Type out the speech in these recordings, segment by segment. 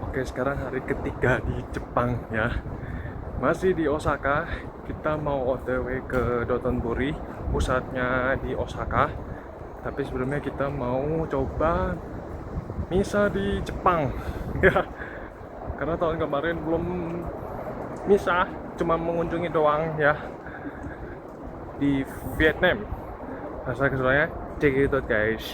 Oke, sekarang hari ketiga di Jepang ya. Masih di Osaka. Kita mau OTW ke Dotonbori, pusatnya di Osaka. Tapi sebelumnya kita mau coba misa di Jepang ya. Karena tahun kemarin belum misa, cuma mengunjungi doang ya di Vietnam. Rasa keseruannya check it out guys.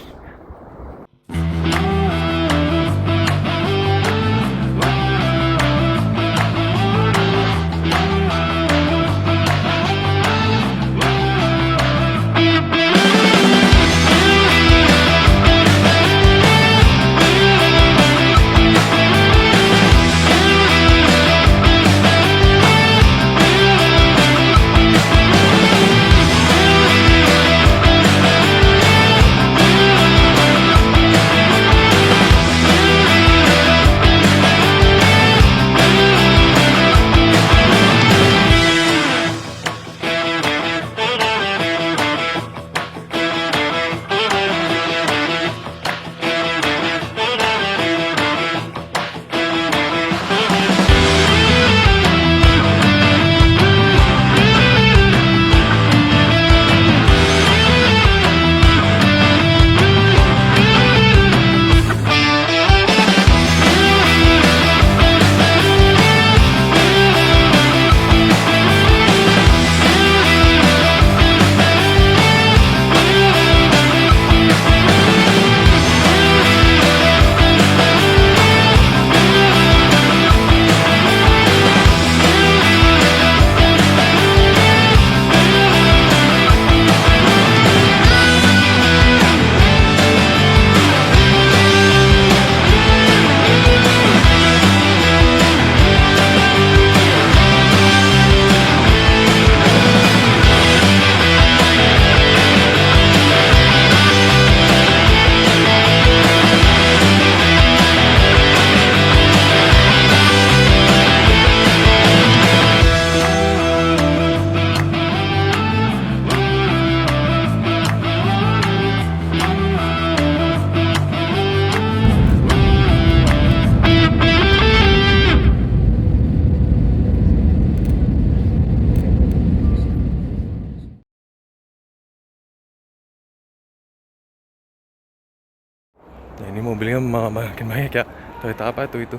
Nah, ini mobilnya makin banyak ya. Toyota apa tuh itu?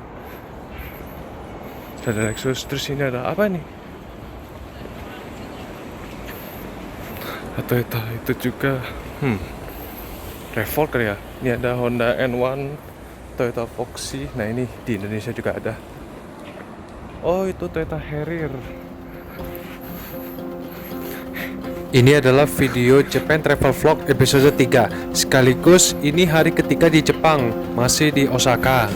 Ada Lexus, terus ini ada apa nih? Toyota itu juga Revolt kali ya. Ini ada Honda N1, Toyota Foxy. Nah, ini di Indonesia juga ada. Oh, itu Toyota Harrier. Ini adalah video Japan Travel Vlog episode 3. Sekaligus ini hari ketiga di Jepang, masih di Osaka.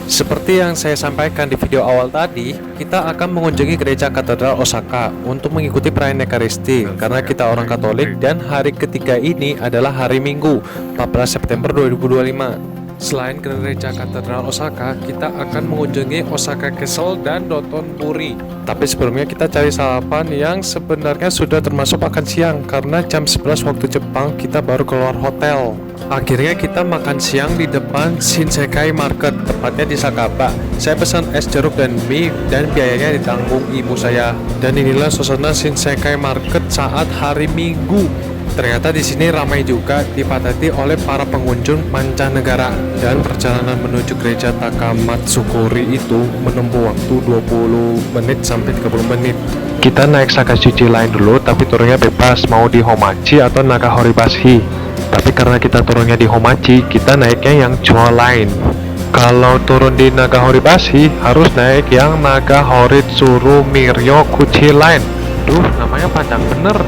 Seperti yang saya sampaikan di video awal tadi, kita akan mengunjungi gereja katedral Osaka untuk mengikuti perayaan Ekaristi karena kita orang Katolik, dan hari ketiga ini adalah hari Minggu, 14 September 2025. Selain gereja katedral Osaka, kita akan mengunjungi Osaka Castle dan Dotonbori. Tapi sebelumnya kita cari sarapan yang sebenarnya sudah termasuk makan siang karena jam 11 waktu Jepang kita baru keluar hotel. Akhirnya kita makan siang di depan Shinsekai Market, tepatnya di Sakaba. Saya pesan es jeruk dan mie dan biayanya ditanggung ibu saya. Dan inilah suasana Shinsekai Market saat hari Minggu. Ternyata di sini ramai juga, dipadati oleh para pengunjung mancanegara, dan perjalanan menuju gereja Takamatsukuri itu menempuh waktu 20 menit sampai 30 menit. Kita naik Sakazuchi Line dulu, tapi turunnya bebas mau di Homachi atau Nagahoribashi. Tapi karena kita turunnya di Homachi, kita naiknya yang Chuo Line. Kalau turun di Nagahoribashi harus naik yang Nagahoritsuru Miryokuchi Line. Duh, namanya panjang bener.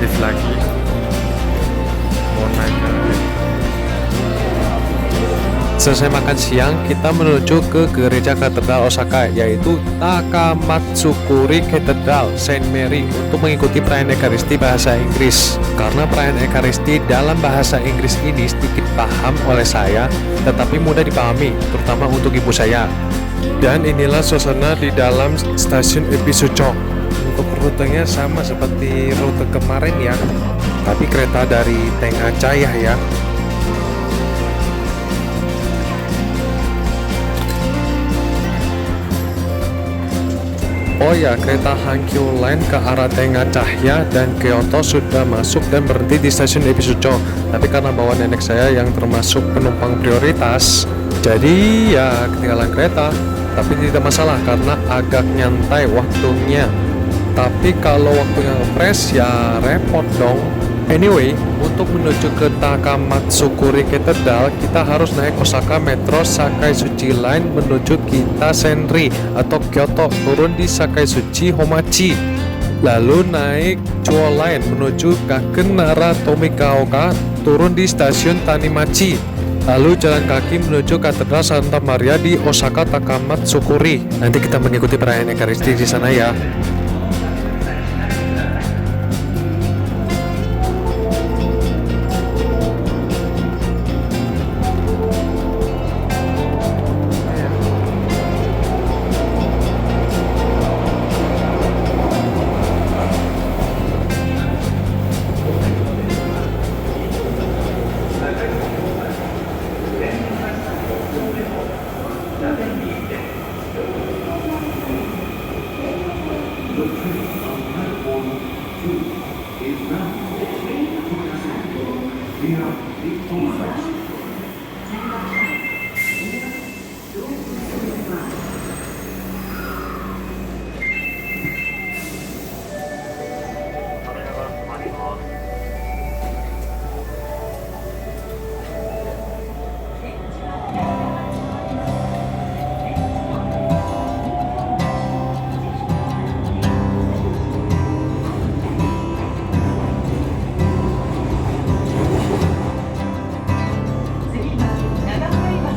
lift lagi, mau naik ke lift. Selesai makan siang, kita menuju ke gereja katedral Osaka, yaitu Takamatsukuri Cathedral Saint Mary, untuk mengikuti perayaan Ekaristi bahasa Inggris. Karena perayaan Ekaristi dalam bahasa Inggris ini sedikit paham oleh saya, tetapi mudah dipahami, terutama untuk ibu saya. Dan inilah suasana di dalam stasiun Ebisucho. Untuk rutenya sama seperti rute kemarin ya, tapi kereta dari Tengah Jaya ya. Oh ya, kereta Hankyu Line ke arah Tengah Cahya dan Kyoto sudah masuk dan berhenti di stasiun Ebisucho. Tapi karena bawa nenek saya yang termasuk penumpang prioritas, jadi ya ketinggalan kereta. Tapi tidak masalah karena agak nyantai waktunya. Tapi kalau waktunya ngepres ya repot dong. Anyway, untuk menuju ke Takamatsukuri Cathedral, kita harus naik Osaka Metro Sakaisuchi Line menuju Kita Senri atau Kyoto, turun di Sakaisuchi Homachi. Lalu naik Chuo Line menuju Gakenara Tomikaoka, turun di stasiun Tanimachi. Lalu jalan kaki menuju Katedral Santa Maria di Osaka Takamatsukuri. Nanti kita mengikuti perayaan Ekaristi di sana ya.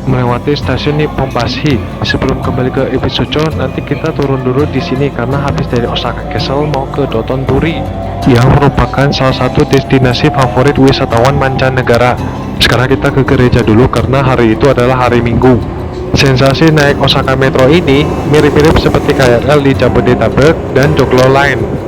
Melewati stasiun Nipponbashi. Sebelum kembali ke Ebisucho, nanti kita turun dulu di sini karena habis dari Osaka Castle mau ke Dotonbori yang merupakan salah satu destinasi favorit wisatawan mancanegara. Sekarang kita ke gereja dulu karena hari itu adalah hari Minggu. Sensasi naik Osaka Metro ini mirip-mirip seperti KRL di Jabodetabek dan Joglo Line.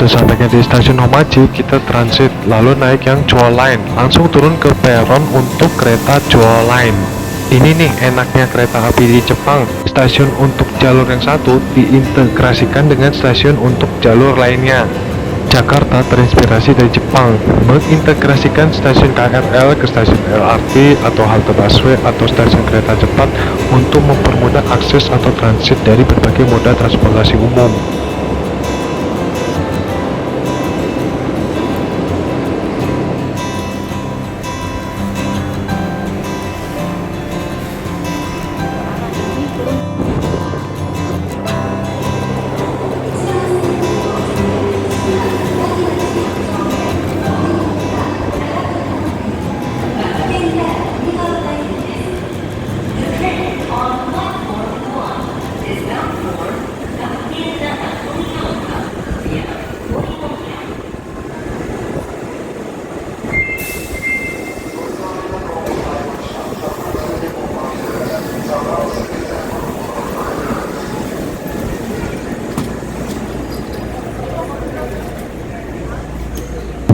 Sesampainya di stasiun Homachi, kita transit lalu naik yang Chuo Line, langsung turun ke peron untuk kereta Chuo Line. Ini nih enaknya kereta api di Jepang, stasiun untuk jalur yang satu diintegrasikan dengan stasiun untuk jalur lainnya. Jakarta terinspirasi dari Jepang, mengintegrasikan stasiun KRL ke stasiun LRT atau halte busway atau stasiun kereta cepat untuk mempermudah akses atau transit dari berbagai moda transportasi umum.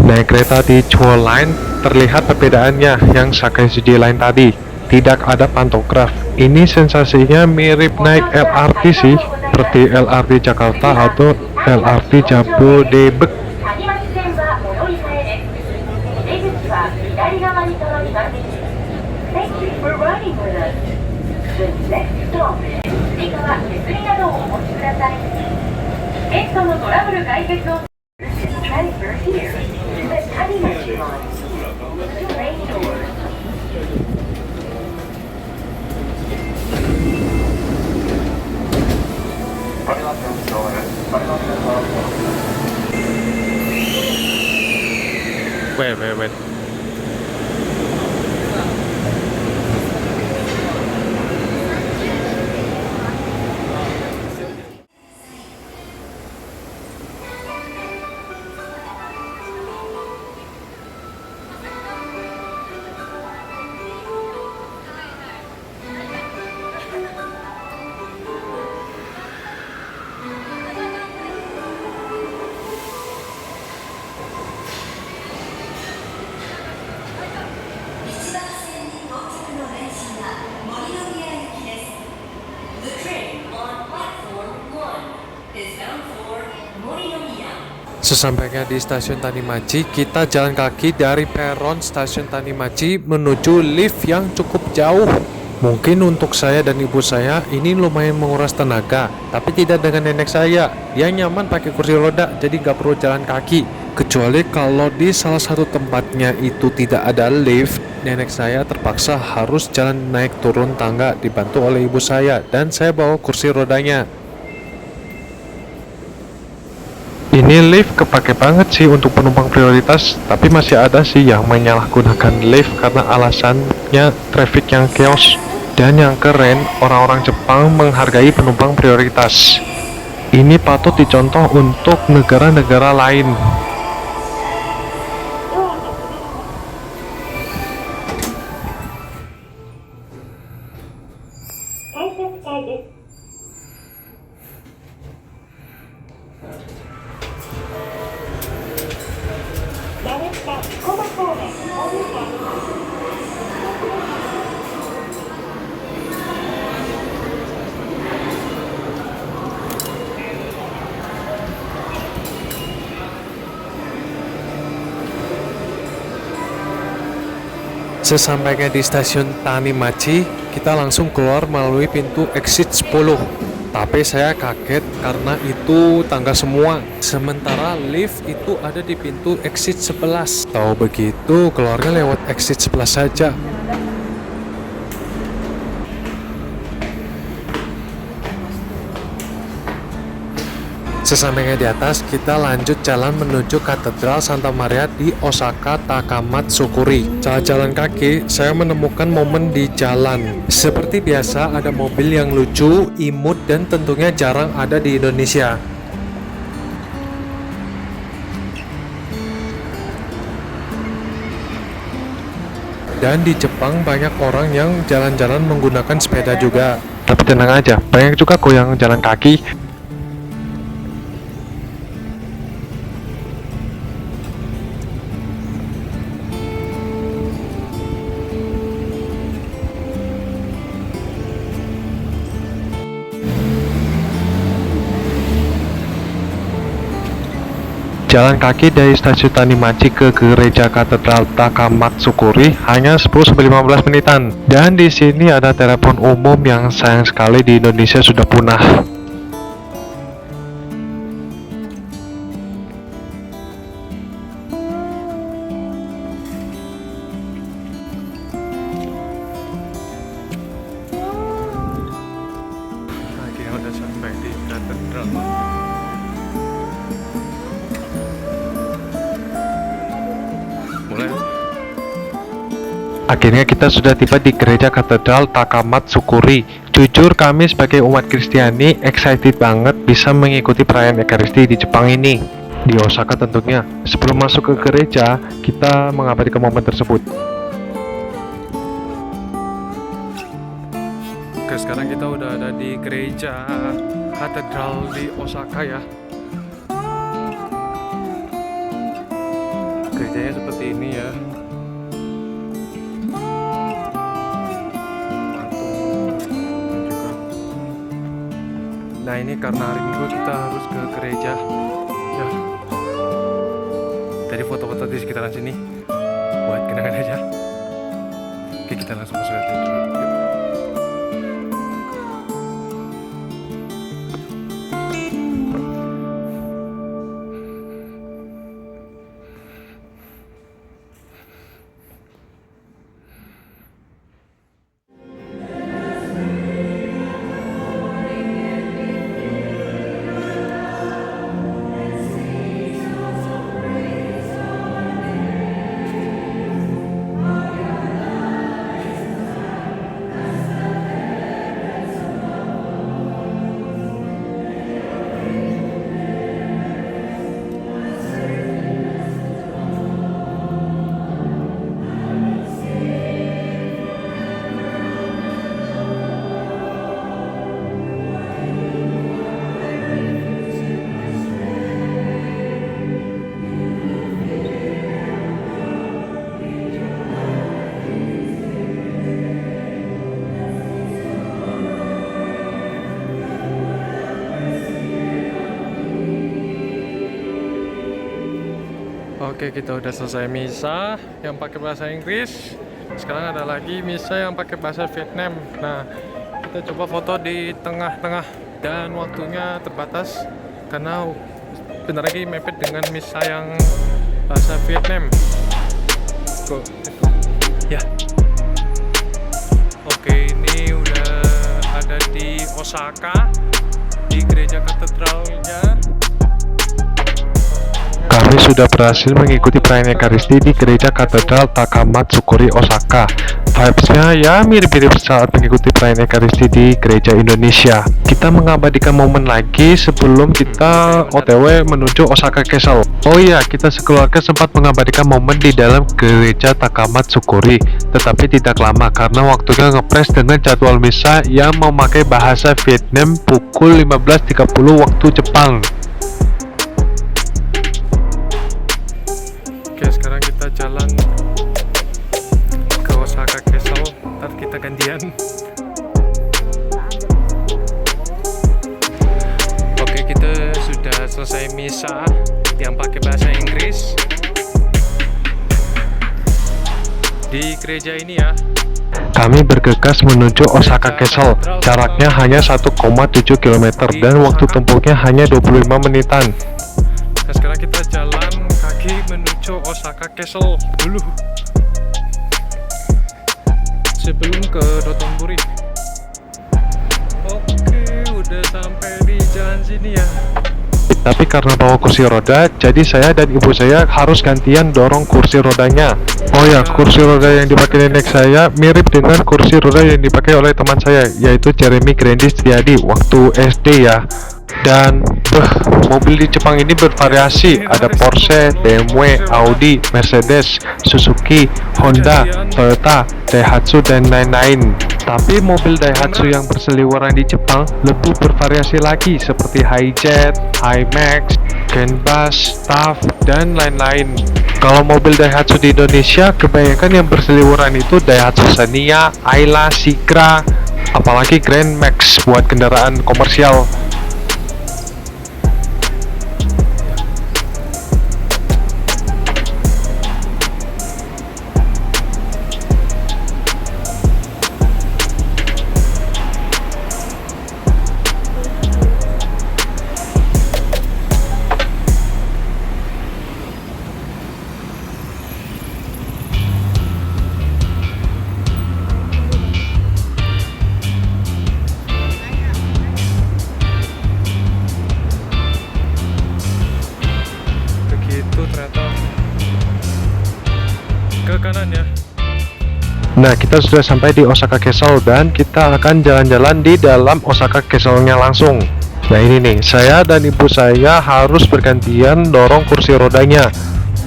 Naik kereta di Chuo Line terlihat perbedaannya yang Sakaisuchi Line tadi. Tidak ada pantograf. Ini sensasinya mirip naik LRT sih, seperti LRT Jakarta atau LRT Jabodebek. The next stop is 三河削りなどをお持ちください。ゲストのトラブル解決を Transfer here to the Tanimachi line. Train doors. Wait. The train on platform 1 is bound for Morinomiya. Sesampainya di stasiun Tanimachi, kita jalan kaki dari peron stasiun Tanimachi menuju lift yang cukup jauh. Mungkin untuk saya dan ibu saya ini lumayan menguras tenaga, tapi tidak dengan nenek saya. Dia nyaman pakai kursi roda, jadi nggak perlu jalan kaki. Kecuali kalau di salah satu tempatnya itu tidak ada lift, nenek saya terpaksa harus jalan naik turun tangga dibantu oleh ibu saya, dan saya bawa kursi rodanya. Ini lift kepake banget sih untuk penumpang prioritas, tapi masih ada sih yang menyalahgunakan lift karena alasannya traffic yang chaos. Dan yang keren, orang-orang Jepang menghargai penumpang prioritas. Ini patut dicontoh untuk negara-negara lain. Sesampainya di stasiun Tanimachi, kita langsung keluar melalui pintu exit 10. Tapi saya kaget karena itu tangga semua. Sementara lift itu ada di pintu exit 11. Tahu begitu, keluarnya lewat exit 11 saja. Sesampainya di atas, kita lanjut jalan menuju Katedral Santa Maria di Osaka Takamatsukuri. Saat jalan kaki, saya menemukan momen di jalan. Seperti biasa, ada mobil yang lucu, imut, dan tentunya jarang ada di Indonesia. Dan di Jepang banyak orang yang jalan-jalan menggunakan sepeda juga. Tapi tenang aja, banyak juga kok yang jalan kaki. Jalan kaki dari stasiun Tanimachi ke gereja Katedral Takamatsukuri hanya 10-15 menitan. Dan di sini ada telepon umum yang sayang sekali di Indonesia sudah punah. Akhirnya udah sampai di katedral. Akhirnya kita sudah tiba di gereja Katedral Takamatsukuri. Jujur kami sebagai umat Kristiani excited banget bisa mengikuti perayaan Ekaristi di Jepang ini. Di Osaka tentunya. Sebelum masuk ke gereja, kita mengabadikan momen tersebut. Oke, sekarang kita udah ada di gereja katedral di Osaka ya. Gerejanya seperti ini ya. Nah, ini karena hari Minggu kita harus ke gereja ya. Jadi foto-foto di sekitaran sini buat kenangan aja. Oke, kita langsung masuk aja dulu. Yuk. Oke, kita udah selesai misa yang pakai bahasa Inggris. Sekarang ada lagi misa yang pakai bahasa Vietnam. Nah, kita coba foto di tengah-tengah dan waktunya terbatas karena bentar lagi mepet dengan misa yang bahasa Vietnam. Go. Ya. Oke, ini udah ada di Osaka di gereja katedralnya. Kami sudah berhasil mengikuti perayaan Ekaristi di Gereja Katedral Takamatsu-kuri, Osaka. Vibes-nya ya mirip-mirip saat mengikuti perayaan Ekaristi di Gereja Indonesia. Kita mengabadikan momen lagi sebelum kita OTW menuju Osaka Castle. Oh iya, kita sekeluarga sempat mengabadikan momen di dalam Gereja Takamatsu-kuri, tetapi tidak lama karena waktunya ngepres dengan jadwal misa yang memakai bahasa Vietnam pukul 15.30 waktu Jepang. Oke, sekarang kita jalan ke Osaka Castle. Ntar kita gantian. Oke, kita sudah selesai misa yang pakai bahasa Inggris di gereja ini ya. Kami bergegas menuju Osaka Castle. Jaraknya hanya 1,7 km dan waktu tempuhnya hanya 25 menitan. Nah, sekarang kita jalan kaki menuju Osaka Castle dulu sebelum ke Dotonbori. Oke, udah sampai di jalan sini ya. Tapi karena bawa kursi roda, jadi saya dan ibu saya harus gantian dorong kursi rodanya. Oh ya, kursi roda yang dipakai nenek saya mirip dengan kursi roda yang dipakai oleh teman saya, yaitu Jeremy Grandi Setiadi waktu SD ya. Dan mobil di Jepang ini bervariasi, ada Porsche, BMW, Audi, Mercedes, Suzuki, Honda, Toyota, Daihatsu, dan lain-lain. Tapi mobil Daihatsu yang berseliweran di Jepang lebih bervariasi lagi seperti Hijet, Himax, Genbus, Staff, dan lain-lain. Kalau mobil Daihatsu di Indonesia, kebanyakan yang berseliweran itu Daihatsu Xenia, Ayla, Sigra, apalagi Grand Max buat kendaraan komersial. Begitu ternyata ke kanan ya. Nah, kita sudah sampai di Osaka Castle dan kita akan jalan-jalan di dalam Osaka Castle-nya langsung. Nah ini nih, saya dan ibu saya harus bergantian dorong kursi rodanya.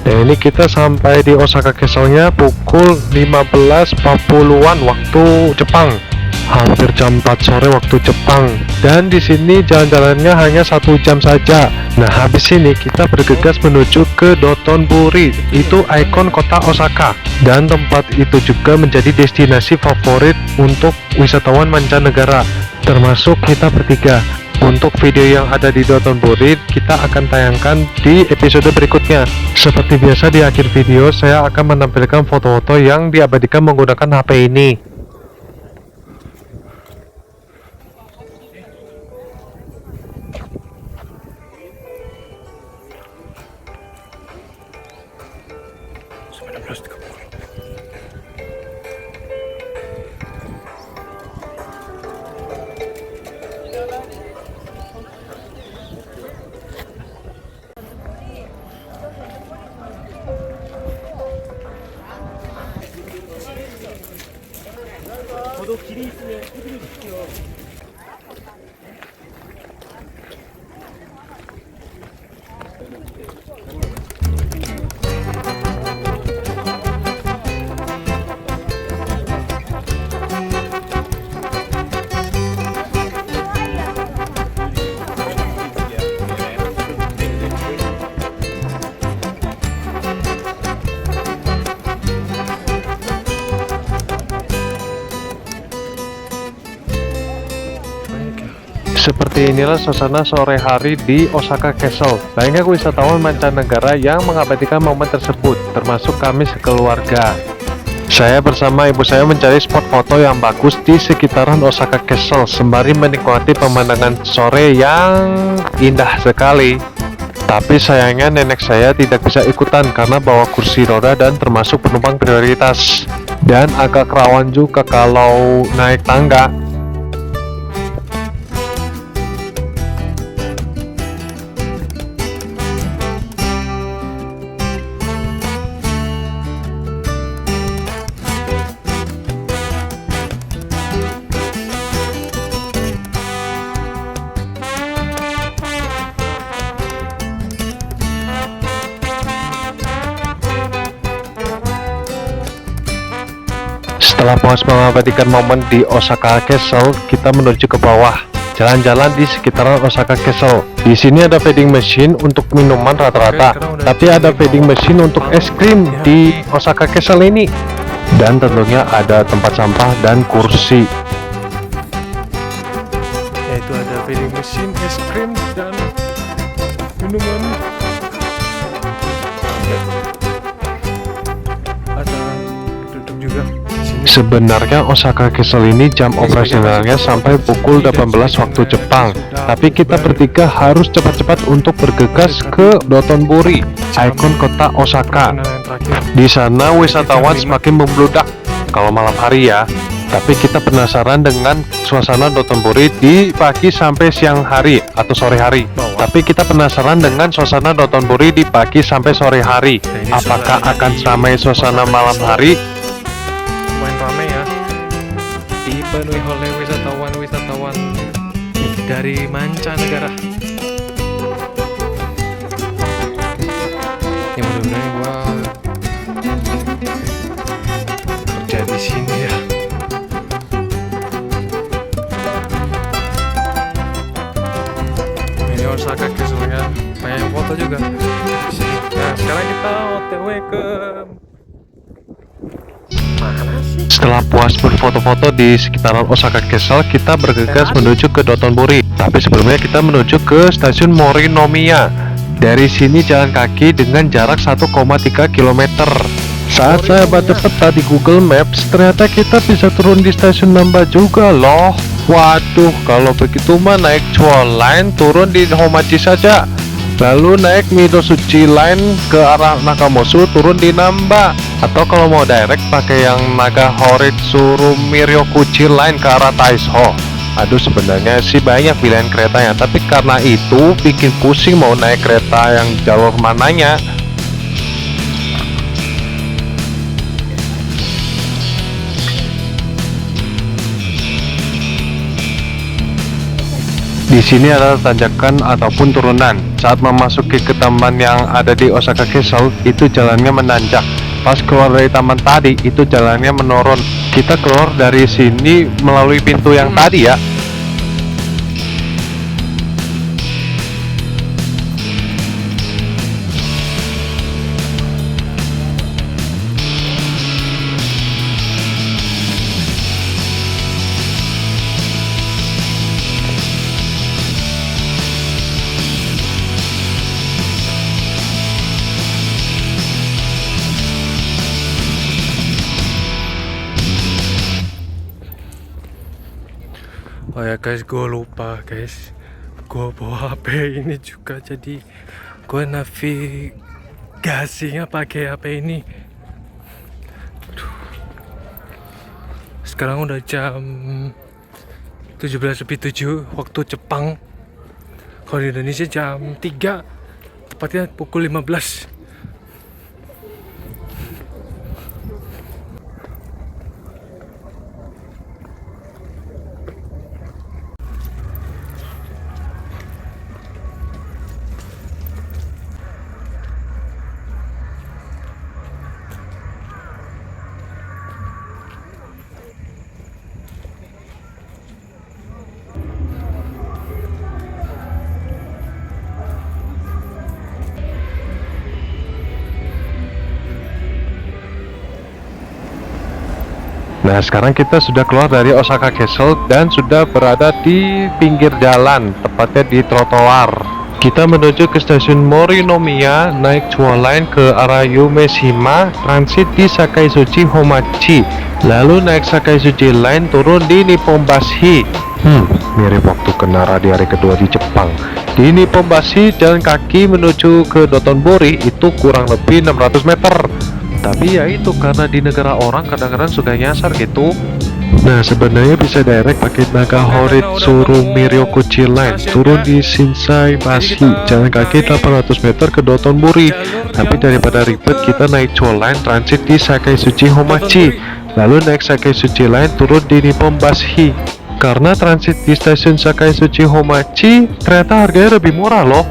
Dan ini kita sampai di Osaka Castle-nya pukul 15.40-an waktu Jepang. Hampir jam 4 sore waktu Jepang. Dan di sini jalan-jalannya hanya 1 jam saja. Nah, habis ini kita bergegas menuju ke Dotonbori. Itu ikon kota Osaka. Dan tempat itu juga menjadi destinasi favorit untuk wisatawan mancanegara, termasuk kita bertiga. Untuk video yang ada di Dotonbori kita akan tayangkan di episode berikutnya. Seperti biasa di akhir video saya akan menampilkan foto-foto yang diabadikan menggunakan HP ini. Seperti Seperti inilah suasana sore hari di Osaka Castle. Banyak wisatawan mancanegara yang mengabadikan momen tersebut, termasuk kami sekeluarga. Saya bersama ibu saya mencari spot foto yang bagus di sekitaran Osaka Castle sembari menikmati pemandangan sore yang indah sekali. Tapi sayangnya nenek saya tidak bisa ikutan karena bawa kursi roda dan termasuk penumpang prioritas. Dan agak rawan juga kalau naik tangga. Setelah puas mengabadikan momen di Osaka Castle, kita menuju ke bawah, jalan-jalan di sekitaran Osaka Castle. Di sini ada vending machine untuk minuman rata-rata, tapi ada vending machine untuk es krim di Osaka Castle ini. Dan tentunya ada tempat sampah dan kursi. Yaitu ada vending machine, es krim, dan minuman. Ada duduk juga. Sebenarnya Osaka Castle ini jam operasionalnya sampai pukul 18 waktu Jepang, tapi kita bertiga harus cepat-cepat untuk bergegas ke Dotonbori, ikon kota Osaka. Di sana wisatawan semakin membludak kalau malam hari ya, tapi kita penasaran dengan suasana Dotonbori di pagi sampai siang hari atau sore hari. Tapi kita penasaran dengan suasana Dotonbori di pagi sampai sore hari. Apakah akan ramai suasana malam hari? Lumayan ramai ya, dipenuhi oleh wisatawan-wisatawan dari mancanegara. Yang mudah-mudahan gua kerja di sini ya. Ini Osaka Castle-nya, banyak foto juga. Nah, sekarang kita OTW ke Setelah puas berfoto-foto di sekitaran Osaka Castle, kita bergegas menuju ke Dotonbori. Tapi sebelumnya kita menuju ke stasiun Morinomiya. Dari sini jalan kaki dengan jarak 1,3 km. Saat saya baca peta di Google Maps, ternyata kita bisa turun di stasiun Namba juga loh. Waduh, kalau begitu mah naik Chuo Line turun di Homachi saja. Lalu naik Midotsuchi Line ke arah Nakamosu turun di Namba, atau kalau mau direct pakai yang Naga Horitsuru Miryokuchi Line ke arah Taisho. Aduh, sebenarnya sih banyak pilihan keretanya, tapi karena itu bikin pusing mau naik kereta yang jalur mananya. Di sini adalah tanjakan ataupun turunan. Saat memasuki ke taman yang ada di Osaka Castle, itu jalannya menanjak. Pas keluar dari taman tadi, itu jalannya menurun. Kita keluar dari sini melalui pintu yang tadi ya. Oh ya guys, gue lupa guys, gue bawa HP ini juga, jadi gue navigasinya pakai HP ini. Aduh. Sekarang udah jam 17:07 waktu Jepang. Kalau di Indonesia jam 3, tepatnya pukul 15. Nah, sekarang kita sudah keluar dari Osaka Castle dan sudah berada di pinggir jalan, tepatnya di trotoar. Kita menuju ke stasiun Morinomiya, naik Chuo Line ke arah Yumeshima, transit di Sakaisuji Homachi, lalu naik Sakaisuji Line turun di Nipponbashi. Mirip waktu ke Nara di hari kedua di Jepang. Di Nipponbashi, jalan kaki menuju ke Dotonbori itu kurang lebih 600 meter. Tapi ya itu, karena di negara orang kadang-kadang suka nyasar gitu. Nah, sebenarnya bisa direct pakai Nagahoritsu Miryokuchi Line, turun di Shinsai Bashi, jalan kaki 800 meter ke Dotonbori. Tapi daripada ribet, kita naik Chuo Line transit di Sakaisuji Homachi, lalu naik Sakaisuji Line turun di Nipponbashi. Karena transit di stasiun Sakaisuji Homachi, ternyata harganya lebih murah loh.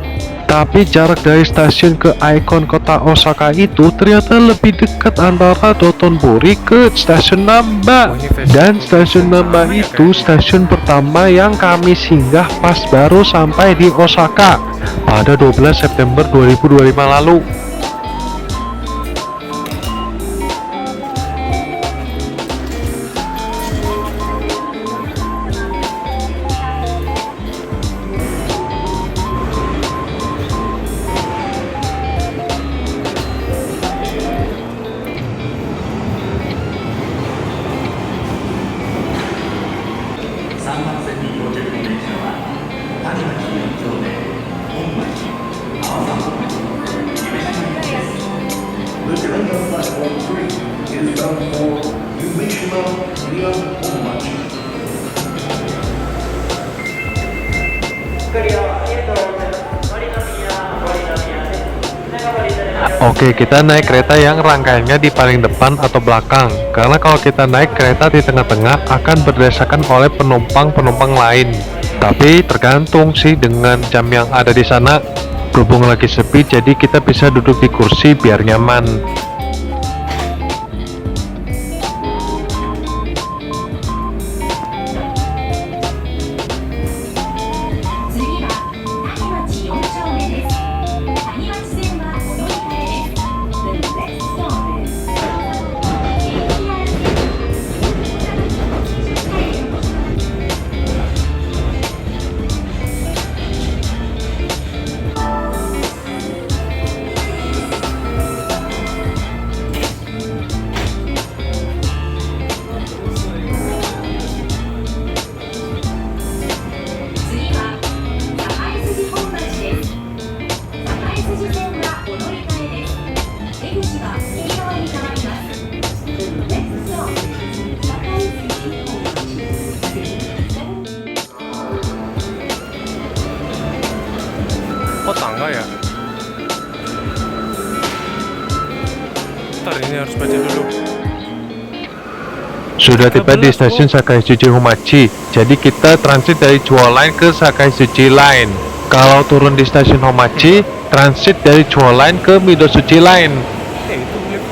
Tapi jarak dari stasiun ke ikon kota Osaka itu ternyata lebih dekat antara Dotonbori ke stasiun Namba. Dan stasiun Namba itu stasiun pertama yang kami singgah pas baru sampai di Osaka pada 12 September 2025 lalu. The train on platform 3 is bound for Yumeshima via Omachi. Oke, kita naik kereta yang rangkaiannya di paling depan atau belakang. Karena kalau kita naik kereta di tengah-tengah akan berdasarkan oleh penumpang-penumpang lain. Tapi tergantung sih dengan jam yang ada di sana. Berhubung lagi sepi, jadi kita bisa duduk di kursi biar nyaman. Oh, tangga ya? Ntar ini harus baca dulu. Sudah tiba di stasiun Sakaisuji Homachi, jadi kita transit dari Chuo Line ke Sakaisuji Line. Kalau turun di stasiun Homachi, transit dari Chuo Line ke Midotsuchi Line. Itu lift.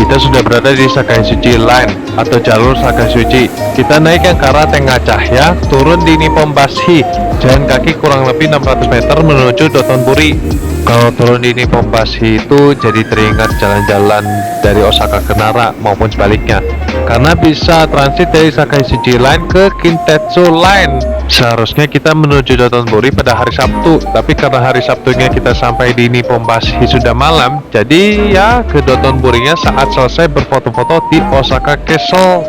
Kita sudah berada di Sakaisuji Line atau jalur Sakaisuji. Kita naik yang ke arah Tengah Cahya, turun di Nipponbashi, jalan kaki kurang lebih 600 meter menuju Dotonbori. Kalau turun di Nipponbashi itu jadi teringat jalan-jalan dari Osaka ke Nara maupun sebaliknya, karena bisa transit dari Sakaisuji Line ke Kintetsu Line. Seharusnya kita menuju Dotonbori pada hari Sabtu, tapi karena hari Sabtunya kita sampai di Nipponbashi sudah malam, jadi ya ke Dotonborinya saat selesai berfoto-foto di Osaka Castle.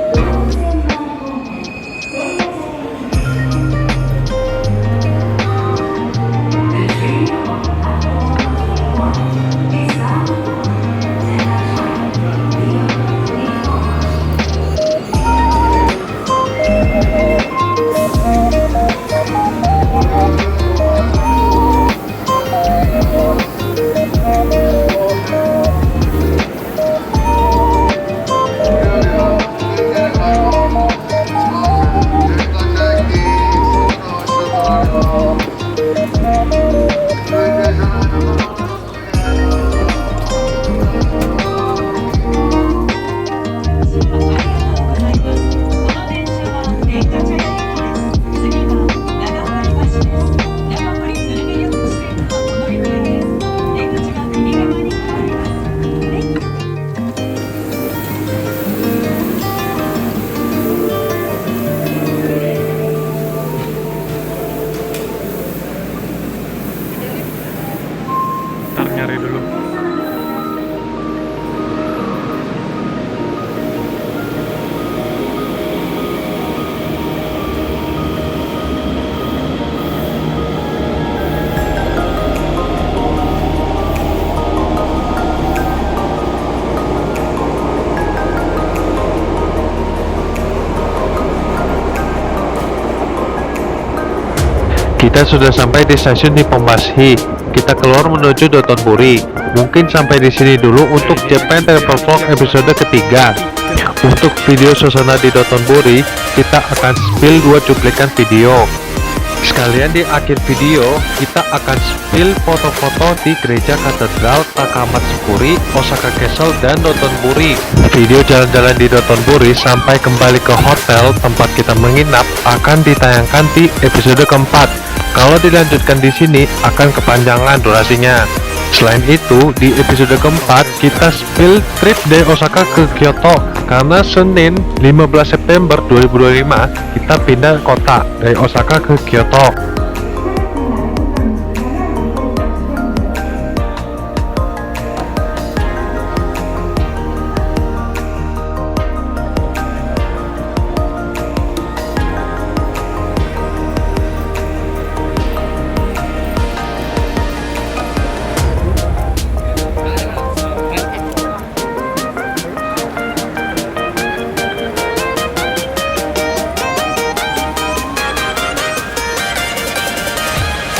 Kita sudah sampai di stasiun Nippon-Bashi. Kita keluar menuju Dotonbori. Mungkin sampai di sini dulu untuk Japan Travel Vlog episode ketiga. Untuk video suasana di Dotonbori, kita akan spill 2 cuplikan video. Sekalian di akhir video, kita akan spill foto-foto di gereja katedral Takamatsukuri, Osaka Castle, dan Dotonbori. Video jalan-jalan di Dotonbori sampai kembali ke hotel tempat kita menginap akan ditayangkan di episode keempat. Kalau dilanjutkan di sini akan kepanjangan durasinya. Selain itu, di episode keempat kita spill trip dari Osaka ke Kyoto karena Senin 15 September 2025 kita pindah kota dari Osaka ke Kyoto.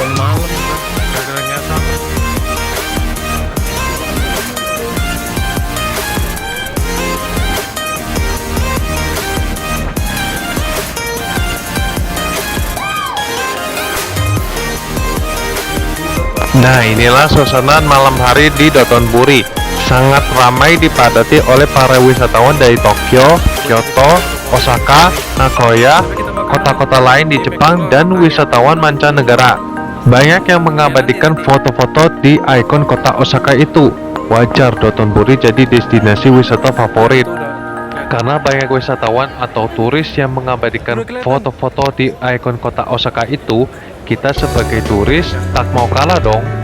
Malam gara-gara nyasar. Nah, inilah suasana malam hari di Dotonbori. Sangat ramai dipadati oleh para wisatawan dari Tokyo, Kyoto, Osaka, Nagoya, kota-kota lain di Jepang, dan wisatawan mancanegara. Banyak yang mengabadikan foto-foto di ikon kota Osaka itu. Wajar Dotonbori jadi destinasi wisata favorit. Karena banyak wisatawan atau turis yang mengabadikan foto-foto di ikon kota Osaka itu, kita sebagai turis tak mau kalah dong.